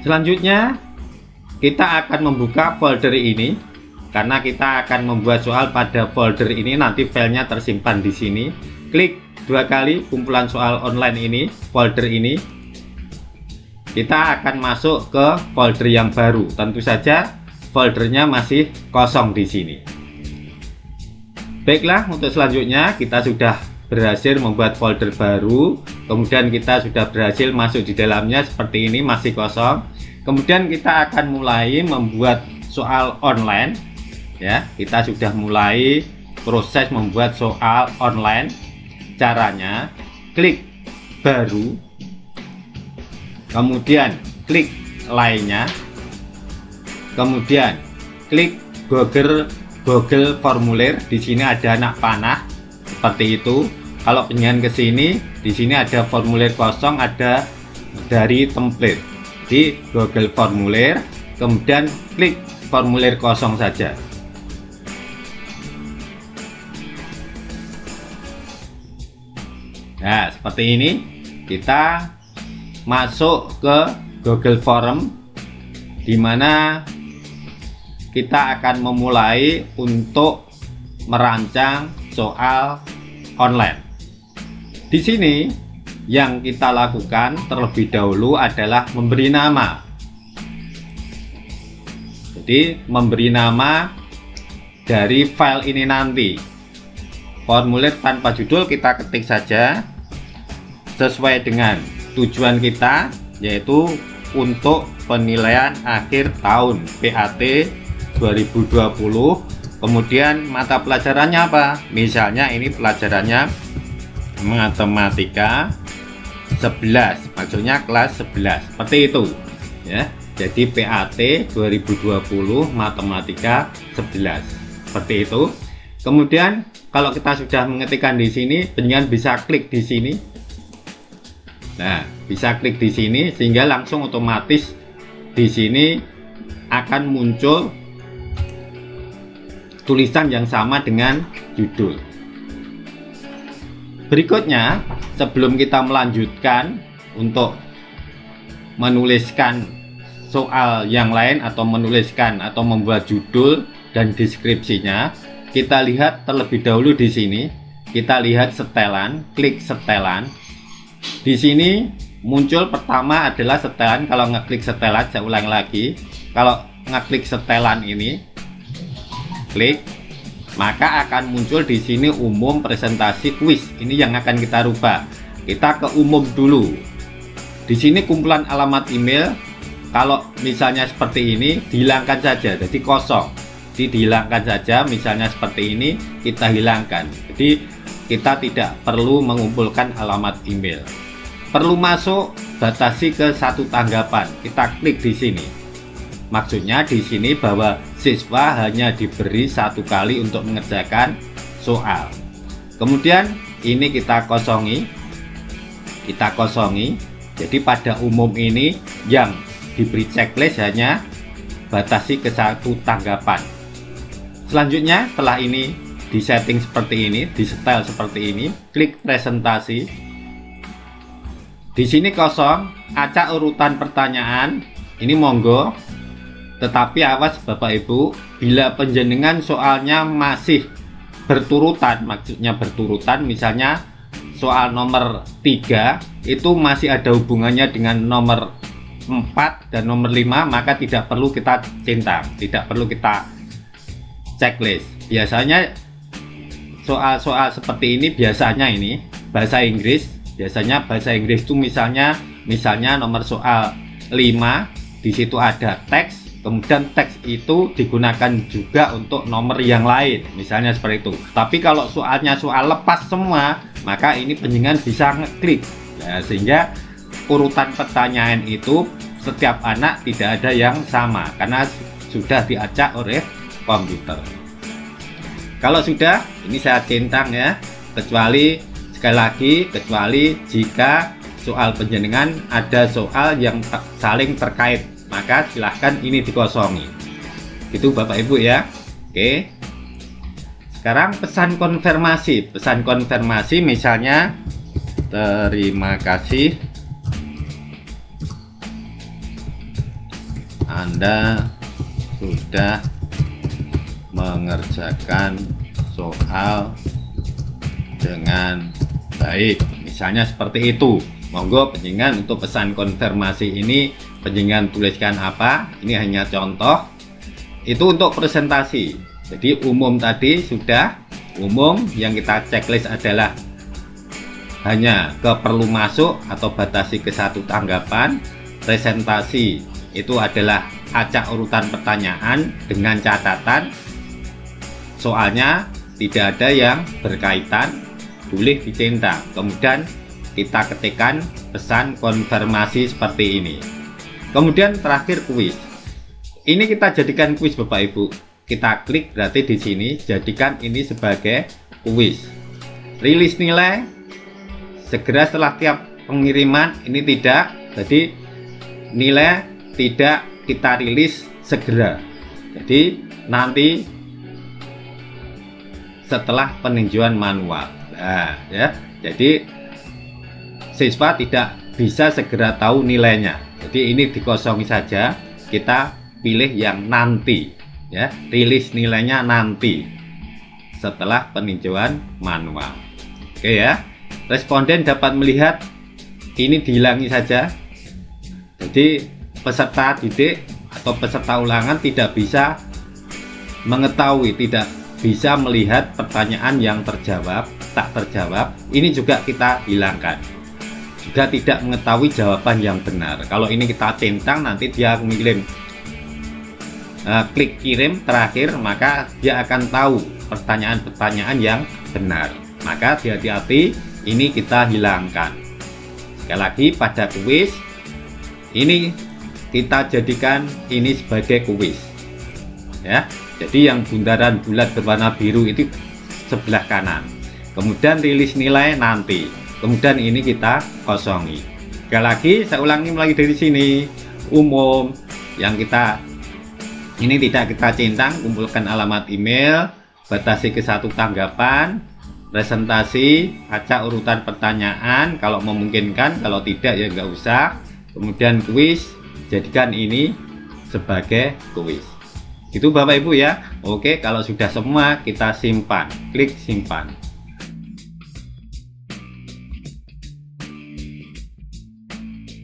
Selanjutnya kita akan membuka folder ini karena kita akan membuat soal pada folder ini, nanti filenya tersimpan di sini. Klik dua kali kumpulan soal online ini, folder ini. Kita akan masuk ke folder yang baru. Tentu saja foldernya masih kosong di sini. Baiklah, untuk selanjutnya kita sudah berhasil membuat folder baru, kemudian kita sudah berhasil masuk di dalamnya seperti ini, masih kosong. Kemudian kita akan mulai membuat soal online ya. Kita sudah mulai proses membuat soal online. Caranya klik baru, kemudian klik lainnya, kemudian klik Google formulir. Di sini ada anak panah seperti itu. Kalau pengen ke sini, di sini ada formulir kosong, ada dari template di Google formulir, kemudian klik formulir kosong saja. Nah, seperti ini kita masuk ke Google Form, di mana kita akan memulai untuk merancang soal online. Di sini yang kita lakukan terlebih dahulu adalah memberi nama. Jadi memberi nama dari file ini nanti. Formulir tanpa judul kita ketik saja sesuai dengan tujuan kita, yaitu untuk penilaian akhir tahun PAT 2020. Kemudian mata pelajarannya apa? Misalnya ini pelajarannya matematika 11, maksudnya kelas 11, seperti itu ya. Jadi PAT 2020 matematika 11, seperti itu. Kemudian kalau kita sudah mengetikkan di sini, penyiar bisa klik di sini. Nah, bisa klik di sini sehingga langsung otomatis di sini akan muncul tulisan yang sama dengan judul. Berikutnya, sebelum kita melanjutkan untuk menuliskan soal yang lain atau menuliskan atau membuat judul dan deskripsinya, kita lihat terlebih dahulu di sini. Kita lihat setelan, klik setelan. Di sini muncul pertama adalah setelan. Kalau ngeklik setelan, saya ulang lagi. Kalau ngeklik setelan ini, klik, maka akan muncul di sini umum, presentasi, kuis. Ini yang akan kita rubah. Kita ke umum dulu. Di sini kumpulan alamat email. Kalau misalnya seperti ini, dihilangkan saja. Jadi kosong. Jadi dihilangkan saja. Misalnya seperti ini, kita hilangkan. Jadi kita tidak perlu mengumpulkan alamat email. Perlu masuk, batasi ke satu tanggapan. Kita klik di sini. Maksudnya di sini bahwa siswa hanya diberi satu kali untuk mengerjakan soal. Kemudian ini kita kosongi. Jadi pada umum ini yang diberi checklist hanya batasi ke satu tanggapan. Selanjutnya setelah ini di setting seperti ini, di setel seperti ini, klik presentasi. Di sini kosong, acak urutan pertanyaan. Ini monggo. Tetapi awas Bapak Ibu, bila penjenengan soalnya masih berturutan, maksudnya berturutan, misalnya soal nomor 3 itu masih ada hubungannya dengan nomor 4 dan nomor 5, maka tidak perlu kita centang, tidak perlu kita checklist. Biasanya soal-soal seperti ini biasanya ini bahasa Inggris, biasanya bahasa Inggris itu misalnya nomor soal 5, di situ ada teks. Kemudian teks itu digunakan juga untuk nomor yang lain, misalnya seperti itu. Tapi kalau soalnya soal lepas semua, maka ini penjenengan bisa ngeklik. Nah, sehingga urutan pertanyaan itu setiap anak tidak ada yang sama karena sudah diacak oleh komputer. Kalau sudah, ini saya centang ya, kecuali sekali lagi, kecuali jika soal penjenengan ada soal yang saling terkait, maka silahkan ini dikosongi. Itu Bapak Ibu ya. Oke. Sekarang pesan konfirmasi. Pesan konfirmasi misalnya, terima kasih Anda sudah mengerjakan soal dengan baik. Misalnya seperti itu. Monggo panjenengan untuk pesan konfirmasi ini panjenengan tuliskan apa? Ini hanya contoh. Itu untuk presentasi. Jadi umum tadi sudah umum, yang kita checklist adalah hanya ke perlu masuk atau batasi ke satu tanggapan. Presentasi itu adalah acak urutan pertanyaan dengan catatan soalnya tidak ada yang berkaitan, boleh dicentang. Kemudian kita ketikkan pesan konfirmasi seperti ini. Kemudian terakhir kuis. Ini kita jadikan kuis Bapak Ibu. Kita klik berarti di sini jadikan ini sebagai kuis. Rilis nilai segera setelah tiap pengiriman, ini tidak. Jadi nilai tidak kita rilis segera. Jadi nanti setelah peninjauan manual. Nah, ya. Jadi siswa tidak bisa segera tahu nilainya. Jadi ini dikosongi saja. Kita pilih yang nanti, ya. Rilis nilainya nanti setelah peninjauan manual. Oke ya. Responden dapat melihat, ini dihilangi saja. Jadi peserta didik atau peserta ulangan tidak bisa mengetahui, tidak bisa melihat pertanyaan yang terjawab, tak terjawab. Ini juga kita hilangkan. Juga tidak mengetahui jawaban yang benar. Kalau ini kita centang, nanti dia mengirim klik kirim terakhir, maka dia akan tahu pertanyaan-pertanyaan yang benar. Maka hati-hati, ini kita hilangkan. Sekali lagi pada kuis, ini kita jadikan ini sebagai kuis. Ya, jadi yang bundaran bulat berwarna biru itu sebelah kanan. Kemudian rilis nilai nanti. Kemudian ini kita kosongi. Sekali lagi saya ulangi lagi dari sini. Umum yang kita ini tidak kita centang, kumpulkan alamat email, batasi ke satu tanggapan, presentasi, acak urutan pertanyaan kalau memungkinkan, kalau tidak ya nggak usah. Kemudian kuis, jadikan ini sebagai kuis. Itu Bapak Ibu ya. Oke, kalau sudah semua kita simpan, klik simpan.